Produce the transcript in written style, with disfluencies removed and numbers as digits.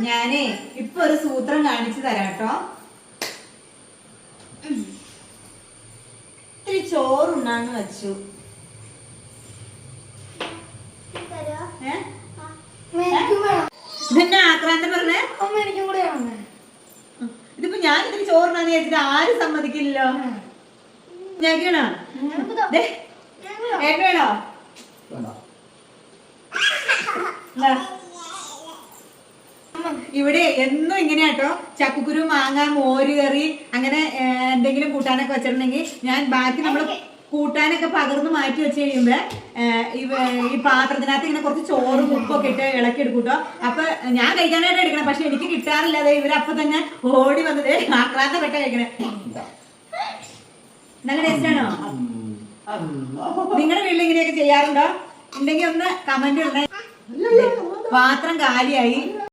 ഞാനേ ഇപ്പൊ ഒരു സൂത്രം കാണിച്ചു തരാട്ടോ. ഇത്തിരി ചോറുണ്ണാന്ന് വെച്ചു. ഇതെന്നെ ആക്രാന്തം പറഞ്ഞേ. ഇതിപ്പോ ഞാൻ ഇത്തിരി ചോറുണ്ണാന്ന് വിചാരിച്ചിട്ട് ആരും സമ്മതിക്കില്ലല്ലോ. ഞാക്കണോ ഏട്ട വേണോ? ഇവിടെ എന്നും ഇങ്ങനെയാട്ടോ. ചക്കക്കുരു, മാങ്ങ, മോര് കറി, അങ്ങനെ എന്തെങ്കിലും കൂട്ടാനൊക്കെ വെച്ചിട്ടുണ്ടെങ്കിൽ ഞാൻ ബാക്കി നമ്മള് കൂട്ടാനൊക്കെ പകർന്ന് മാറ്റി വെച്ച് കഴിയുമ്പോ ഈ പാത്രത്തിനകത്ത് ഇങ്ങനെ കുറച്ച് ചോറും ഉപ്പൊക്കെ ഇട്ട് ഇളക്കി എടുക്കൂട്ടോ. അപ്പൊ ഞാൻ കഴിക്കാനായിട്ട് എടുക്കണം, പക്ഷെ എനിക്ക് കിട്ടാറില്ല. അതെ ഇവരപ്പൊ തന്നെ ഓടി വന്നത് ആക്രാന്ത പെട്ട കഴിക്കണേ. നല്ല ടേസ്റ്റ് ആണോ? നിങ്ങളുടെ വീട്ടിൽ ഇങ്ങനെയൊക്കെ ചെയ്യാറുണ്ടോ? ഉണ്ടെങ്കിൽ ഒന്ന് കമന്റ് ഇടണേ. പാത്രം കാലിയായി.